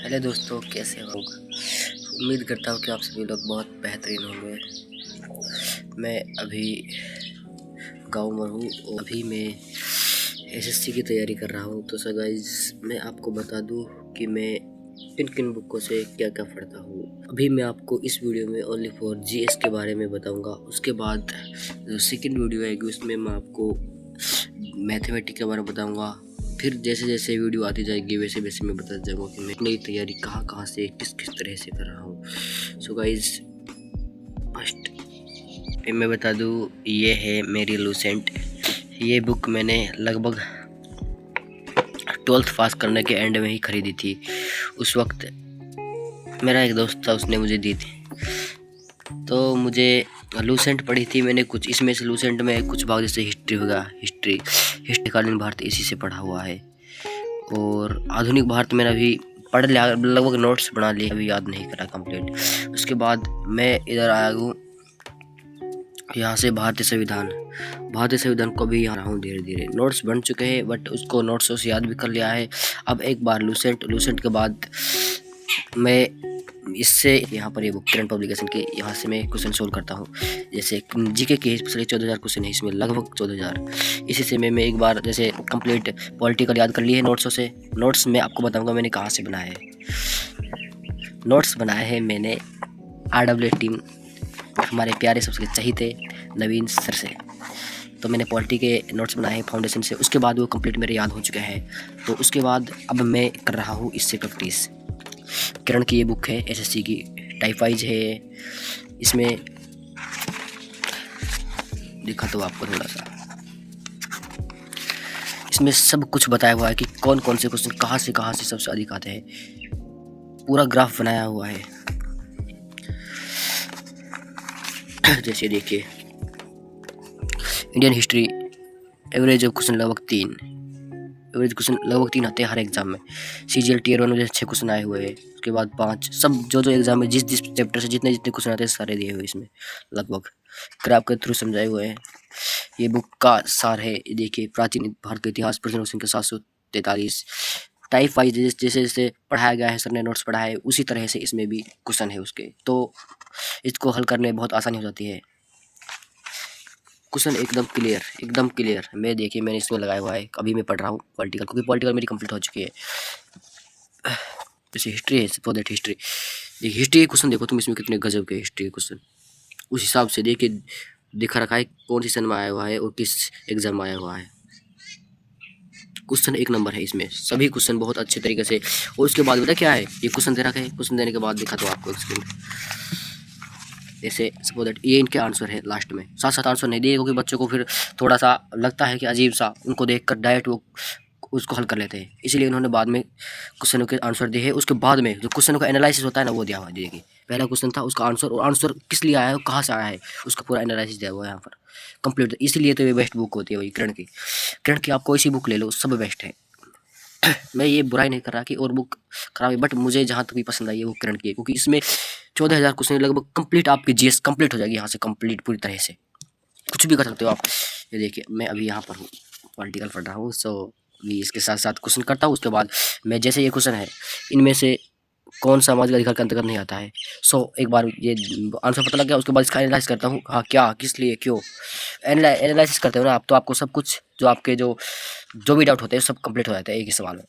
Hello दोस्तों, कैसे हो? उम्मीद करता हूँ कि आप सभी लोग बहुत बेहतरीन होंगे। मैं अभी गाँव में हूँ और अभी मैं एसएससी की तैयारी कर रहा हूँ। तो सर गाइस, मैं आपको बता दूँ कि मैं किन किन बुकों से क्या क्या पढ़ता हूँ। अभी मैं आपको इस वीडियो में ओनली फॉर जीएस के बारे में बताऊँगा। उसके बाद जो सेकंड वीडियो आएगी उसमें मैं आपको मैथमेटिक्स के बारे में बताऊँगा। फिर जैसे जैसे वीडियो आती जाएगी वैसे वैसे मैं बताता जाऊँगा कि मैं नई तैयारी कहाँ कहाँ से किस किस तरह से कर रहा हूँ। सो गाइज, फर्स्ट मैं बता दूँ, ये है मेरी लूसेंट। ये बुक मैंने लगभग 12th पास करने के एंड में ही खरीदी थी। उस वक्त मेरा एक दोस्त था, उसने मुझे दी थी। तो मुझे लूसेंट पढ़ी थी मैंने कुछ, इसमें से लूसेंट में कुछ भाग जैसे हिस्ट्री होगा, हिस्ट्री कालीन भारत इसी से पढ़ा हुआ है। और आधुनिक भारत मैंने अभी पढ़ लिया, लगभग नोट्स बना लिए, अभी याद नहीं करा कंप्लीट। उसके बाद मैं इधर आया हूँ, यहाँ से भारतीय संविधान को भी यहाँ हूँ। धीरे धीरे नोट्स बन चुके हैं, बट उसको नोट्स से याद भी कर लिया है। अब एक बार लूसेंट के बाद मैं इससे यहाँ पर ये बुक करंट पब्लिकेशन के यहाँ से मैं क्वेश्चन सोल्व करता हूँ। जैसे जीके के पिछले 14,000 क्वेश्चन है इसमें, लगभग 14,000। इसी से मैं एक बार जैसे कंप्लीट पॉलिटिकल याद कर लिए है नोट्सों से। नोट्स मैं आपको बताऊंगा मैंने कहाँ से बनाए हैं। नोट्स बनाए हैं मैंने RW टीम, हमारे प्यारे सबसे चहीते नवीन सर से। तो मैंने पॉलिटी के नोट्स बनाए हैं फाउंडेशन से। उसके बाद वो कंप्लीट मेरे याद हो चुके हैं। तो उसके बाद अब मैं कर रहा हूँ इससे प्रैक्टिस। किरण की ये बुक है एसएससी की, टाइप वाइज है। इसमें दिखा तो आपको थोड़ा सा, इसमें सब कुछ बताया हुआ है कि कौन कौन से क्वेश्चन कहाँ से सबसे अधिक आते हैं। पूरा ग्राफ बनाया हुआ है। जैसे देखिए, इंडियन हिस्ट्री एवरेज क्वेश्चन लगभग तीन आते हैं हर एग्जाम में। CGL Tier 1 में 6 क्वेश्चन आए हुए हैं। उसके बाद 5, सब जो एग्जाम में जिस चैप्टर से जितने क्वेश्चन आते हैं सारे दिए हुए इसमें लगभग ग्राफ के थ्रू समझाए हुए हैं। ये बुक का सार है। देखिए, प्राचीन भारत का इतिहास, प्रश्न संख्या 743। टाइप वाइज जैसे जैसे पढ़ाया गया है, सर ने नोट्स पढ़ाया है, उसी तरह से इसमें भी क्वेश्चन है उसके। तो इसको हल करने में बहुत आसानी हो जाती है। क्वेश्चन एकदम क्लियर। मैं देखिए, मैंने इसमें लगाया हुआ है। अभी मैं पढ़ रहा हूँ पॉलिटिकल, क्योंकि पॉलिटिकल मेरी कंप्लीट हो चुकी है। जैसे हिस्ट्री है, फॉर दैट हिस्ट्री, देखिए हिस्ट्री के क्वेश्चन देखो तुम, इसमें कितने गजब के हिस्ट्री के क्वेश्चन। उस हिसाब से देखिए दिखा रखा है कौन सी सन में आया हुआ है और किस एग्जाम में आया हुआ है। क्वेश्चन एक नंबर है इसमें, सभी क्वेश्चन बहुत अच्छे तरीके से। और उसके बाद पता क्या है, ये क्वेश्चन दे रखा है, क्वेश्चन देने के बाद दिखा तो आपको स्क्रीन, जैसे सपोज दैट ये इनके आंसर है। लास्ट में साथ साथ आंसर नहीं दिए, क्योंकि बच्चों को फिर थोड़ा सा लगता है कि अजीब सा, उनको देखकर डायरेक्ट वो उसको हल कर लेते हैं। इसीलिए उन्होंने बाद में क्वेश्चनों के आंसर दिए हैं। उसके बाद में जो क्वेश्चनों का एनालिसिस होता है ना, वो दिया हुआ है। देखिए, पहला क्वेश्चन था, उसका आंसर, और आंसर किस लिए आया है, कहाँ से आया है, उसका पूरा एनालिसिस दिया हुआ है यहाँ पर कंप्लीट। इसीलिए तो ये बेस्ट बुक होती है वही किरण की। आप कोई सी बुक ले लो, सब बेस्ट है। मैं ये बुराई नहीं कर रहा कि और बुक खराब है, बट मुझे जहाँ तक भी पसंद आई है वो किरण की है, क्योंकि इसमें 14,000 क्वेश्चन लगभग कंप्लीट, आपकी जीएस कंप्लीट हो जाएगी यहाँ से, कंप्लीट पूरी तरह से। कुछ भी कर सकते हो आप। ये देखिए, मैं अभी यहाँ पर हूँ, पॉलिटिकल पढ़ रहा हूँ। सो भी इसके साथ साथ क्वेश्चन करता हूँ। उसके बाद मैं जैसे ये क्वेश्चन है, इनमें से कौन सामाजिक अधिकार के अंतर्गत नहीं आता है। सो एक बार ये आंसर पता लग गया, उसके बाद इसका एनालाइज करता हूँ। हाँ, क्या, किस लिए, क्यों, एनालाइसिस करते हो ना आप, तो आपको सब कुछ जो आपके जो भी डाउट होते हैं सब कंप्लीट हो जाते हैं एक ही सवाल में।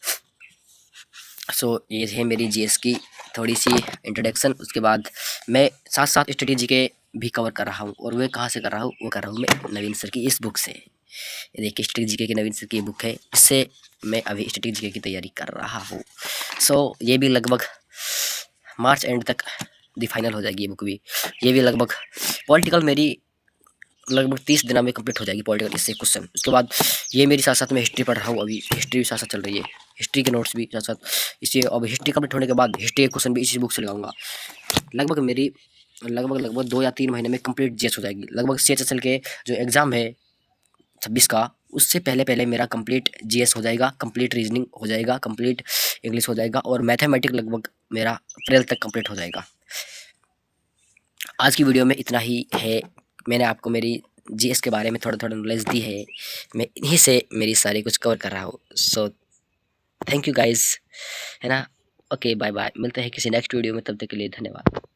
सो ये है मेरी जीएस की थोड़ी सी इंट्रोडक्शन। उसके बाद मैं साथ साथ स्ट्रेटेजी के भी कवर कर रहा हूँ, और वे कहाँ से कर रहा हूँ, वो कर रहा हूँ मैं नवीन सर की इस बुक से। ये देखिए, स्ट्रेटेजी की नवीन सर की बुक है, इससे मैं अभी स्ट्रेटेजी की तैयारी कर रहा हूँ। सो ये भी लगभग मार्च एंड तक फाइनल हो जाएगी ये बुक भी। ये भी लगभग पॉलिटिकल मेरी लगभग 30 दिन में कंप्लीट हो जाएगी पॉलिटिकल इससे क्वेश्चन। उसके बाद ये मेरी साथ साथ मैं हिस्ट्री पढ़ रहा हूँ, अभी हिस्ट्री भी साथ साथ चल रही है, हिस्ट्री के नोट्स भी साथ साथ इसी। अब हिस्ट्री कंप्लीट होने के बाद हिस्ट्री के क्वेश्चन भी इसी बुक से लगाऊंगा। लगभग मेरी लगभग 2 या 3 महीने में कंप्लीट जीएस हो जाएगी। लगभग CHSL के जो एग्ज़ाम है 26 का, उससे पहले पहले मेरा कंप्लीट जीएस हो जाएगा, कंप्लीट रीजनिंग हो जाएगा, कंप्लीट इंग्लिश हो जाएगा, और मैथमेटिक्स लगभग मेरा अप्रैल तक कंप्लीट हो जाएगा। आज की वीडियो में इतना ही है। मैंने आपको मेरी जीएस के बारे में थोड़ा थोड़ा नॉलेज दी है, मैं इन्हीं से मेरी सारी कुछ कवर कर रहा हूँ। सो थैंक यू गाइस, है ना। ओके बाय बाय, मिलते हैं किसी नेक्स्ट वीडियो में, तब तक के लिए धन्यवाद।